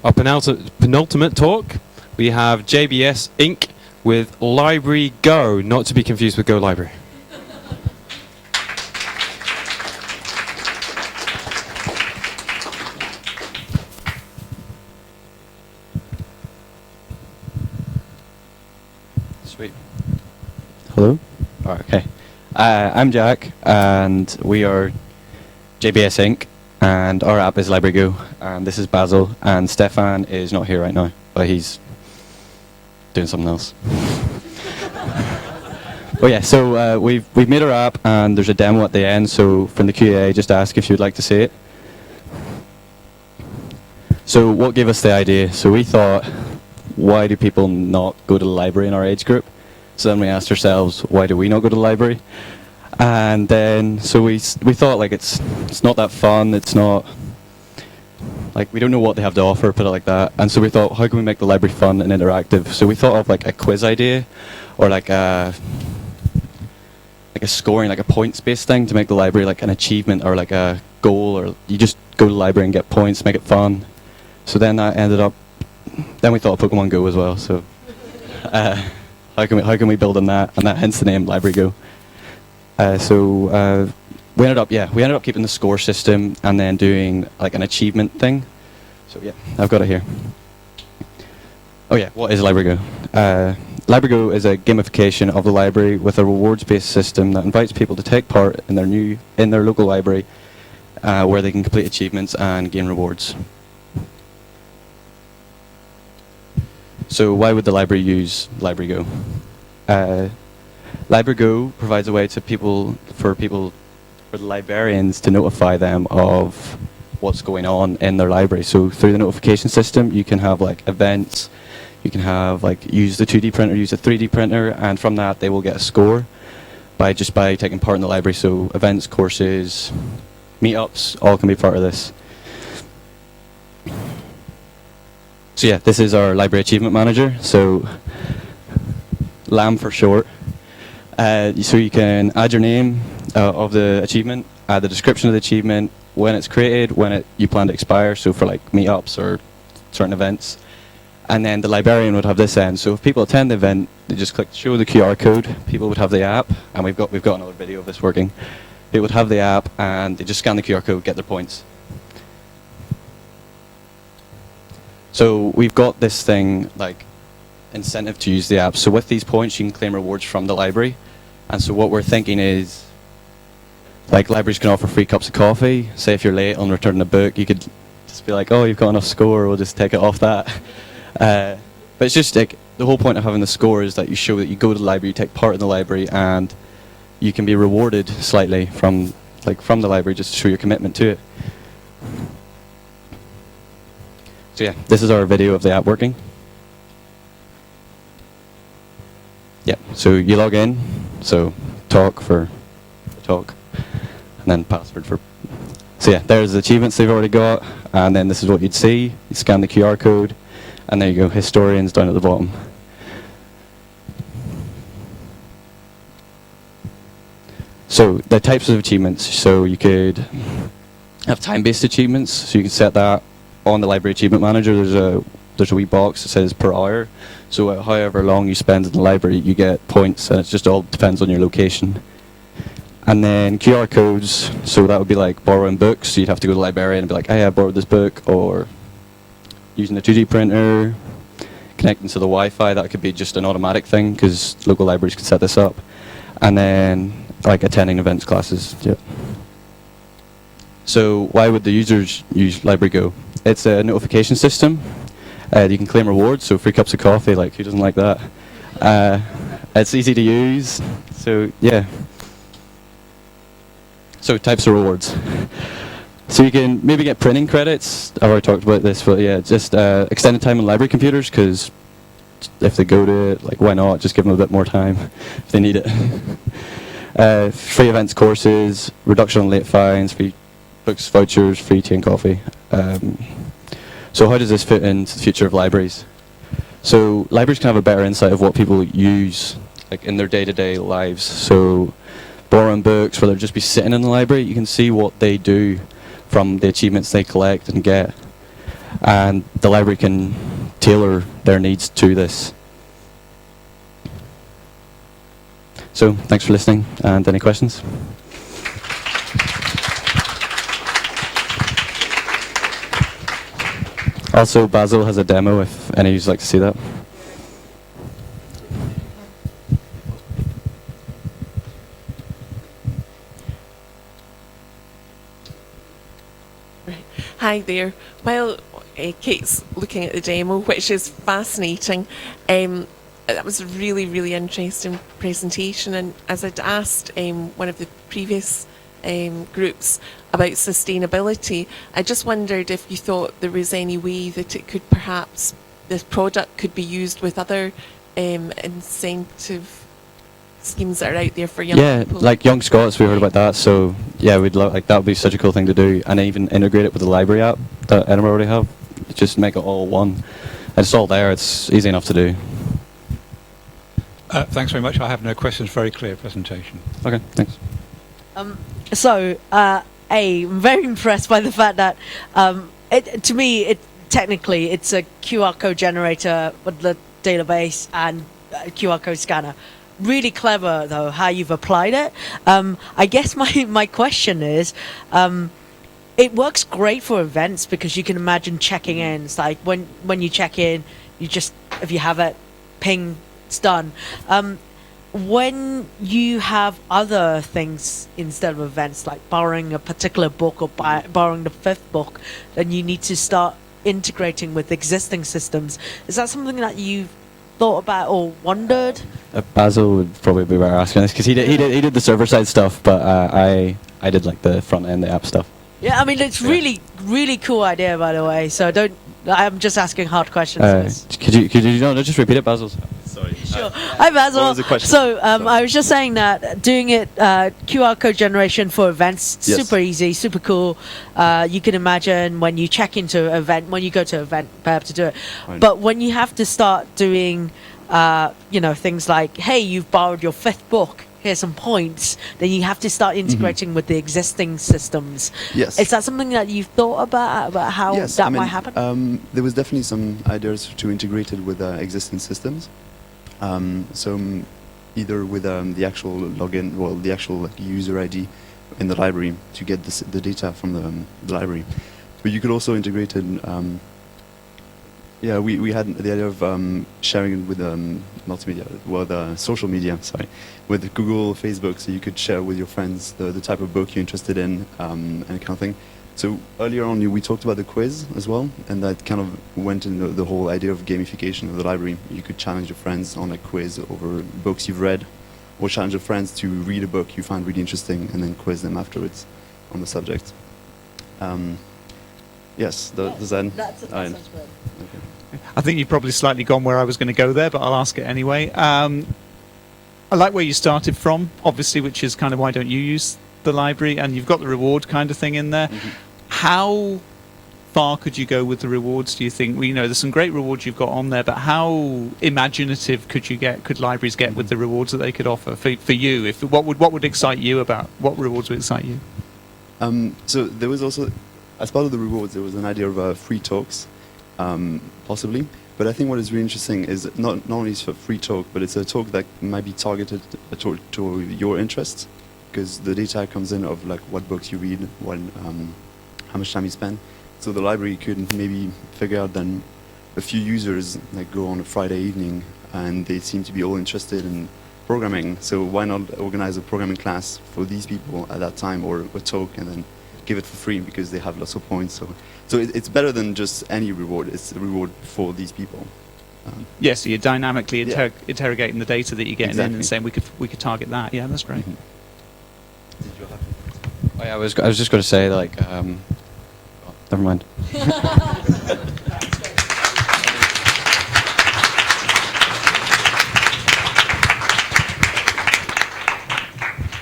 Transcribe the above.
Our penultimate talk, we have JBS Inc. with Library Go, not to be confused with Go Library. Sweet. Hello? Oh, okay. I'm Jack, and we are JBS Inc., and our app is Library Go, and this is Basil, and Stefan is not here right now, but he's doing something else. But yeah, so we've made our app, and there's a demo at the end, so from the QA, just ask if you'd like to see it. So what gave us the idea? So we thought, why do people not go to the library in our age group? So then we asked ourselves, why do we not go to the library? And then, so we thought, like, it's not that fun, it's not, like, we don't know what they have to offer, put it like that. And so we thought, how can we make the library fun and interactive? So we thought of, like, a quiz idea, or like a scoring, like a points-based thing to make the library like an achievement or like a goal, or you just go to the library and get points, make it fun. So then that ended up, then we thought of Pokemon Go as well, so how can we build on that? And that hence the name Library Go. We ended up keeping the score system and then doing like an achievement thing. So yeah, I've got it here. Oh yeah, what is Library Go? Library Go is a gamification of the library with a rewards-based system that invites people to take part in their local library, where they can complete achievements and gain rewards. So why would the library use Library Go? Library Go provides a way for the librarians to notify them of what's going on in their library. So through the notification system, you can have like events, you can have like use the 2D printer, use a 3D printer, and from that they will get a score by taking part in the library. So events, courses, meetups, all can be part of this. So yeah, this is our library achievement manager. So LAM for short. So you can add your name of the achievement, add the description of the achievement, when it's created, when you plan to expire, so for like meetups or certain events. And then the librarian would have this end. So if people attend the event, they just click show the QR code. People would have the app, and we've got another video of this working. They would have the app, and they just scan the QR code, get their points. So we've got this thing like incentive to use the app. So with these points, you can claim rewards from the library. And so what we're thinking is, like, libraries can offer free cups of coffee. Say if you're late on returning a book, you could just be like, oh, you've got enough score, we'll just take it off that. But it's just like, the whole point of having the score is that you show that you go to the library, you take part in the library, and you can be rewarded slightly from the library just to show your commitment to it. So yeah, this is our video of the app working. Yeah, so you log in, so talk for talk, and then password for. So yeah, there's the achievements they've already got, and then this is what you'd see. You scan the QR code, and there you go, historians down at the bottom. So the types of achievements, so you could have time-based achievements, so you can set that on the library achievement manager. There's a wee box that says per hour, so however long you spend in the library you get points, and it just all depends on your location. And then QR codes, so that would be like borrowing books, so you'd have to go to the librarian and be like, hey, I borrowed this book, or using a 2D printer, connecting to the Wi-Fi, that could be just an automatic thing because local libraries can set this up. And then like attending events, classes. Yeah. So why would the users use Library Go? It's a notification system. You can claim rewards, so free cups of coffee, like who doesn't like that? It's easy to use, so yeah. So types of rewards. So you can maybe get printing credits. I've already talked about this, but yeah, just extended time on library computers, because if they go to it, like why not? Just give them a bit more time if they need it. Free events, courses, reduction on late fines, free books, vouchers, free tea and coffee. So how does this fit into the future of libraries? So libraries can have a better insight of what people use like in their day-to-day lives. So borrowing books, where they'll just be sitting in the library, you can see what they do from the achievements they collect and get. and the library can tailor their needs to this. So thanks for listening, and any questions? Also, Basil has a demo if any of you would like to see that. Hi there. While Kate's looking at the demo, which is fascinating, that was a really, really interesting presentation. And as I'd asked one of the previous groups about sustainability, I just wondered if you thought there was any way that it could perhaps, this product could be used with other incentive schemes that are out there for young people. Yeah, like Young Scots, we heard about that. So yeah, we'd like that would be such a cool thing to do, and even integrate it with the library app that Edinburgh already have. Just make it all one. And it's all there. It's easy enough to do. Thanks very much. I have no questions. Very clear presentation. Okay, thanks. I'm very impressed by the fact that to me, technically it's a QR code generator with the database and a QR code scanner. Really clever, though, how you've applied it. I guess my question is, it works great for events because you can imagine checking in. It's like when you check in, you just, if you have it, ping, it's done. When you have other things instead of events, like borrowing a particular book or borrowing the fifth book, then you need to start integrating with existing systems. Is that something that you've thought about or wondered? Basil would probably be better asking this because he did the server side stuff, but I did like the front end, the app stuff. Yeah, I mean it's really cool idea, by the way. So I'm just asking hard questions. Could you not just repeat it, Basil? Sorry. Sure. Hi, Basil. What was the question? So I was just saying that doing it QR code generation for events, Yes. super easy, super cool. You can imagine when you check into an event, when you go to an event, perhaps to do it. Right. But when you have to start doing, things like, hey, you've borrowed your fifth book. Here's some points. Then you have to start integrating with the existing systems. Yes. Is that something that you've thought about how Yes, that might happen? There was definitely some ideas to integrate it with existing systems. Either with the actual login, well, the actual user ID in the library to get the data from the library. But you could also integrate it. We had the idea of sharing it with multimedia, well, the social media, with Google, Facebook, so you could share with your friends the type of book you're interested in, and kind of thing. So earlier on, we talked about the quiz as well, and that kind of went into the whole idea of gamification of the library. You could challenge your friends on a quiz over books you've read, or challenge your friends to read a book you find really interesting, and then quiz them afterwards on the subject. Yes, does that? That sounds good. Okay. I think you've probably slightly gone where I was going to go there, but I'll ask it anyway. I like where you started from, obviously, which is kind of why don't you use the library, and you've got the reward kind of thing in there. Mm-hmm. How far could you go with the rewards, do you think? Well, there's some great rewards you've got on there, but how imaginative could libraries get with the rewards that they could offer for you? What would excite you about, what rewards would excite you? So there was also, as part of the rewards, there was an idea of free talks, possibly. But I think what is really interesting is not only is for free talk, but it's a talk that might be targeted to your interests, because the data comes in of like what books you read, how much time you spend. So the library could maybe figure out then a few users like go on a Friday evening and they seem to be all interested in programming. So why not organize a programming class for these people at that time, or a talk, and then give it for free because they have lots of points. So it's better than just any reward. It's a reward for these people. Yes, so you're dynamically interrogating the data that you're getting in Exactly. and saying we could target that. Yeah, that's great. Oh, yeah, I was just going to say, like, never mind.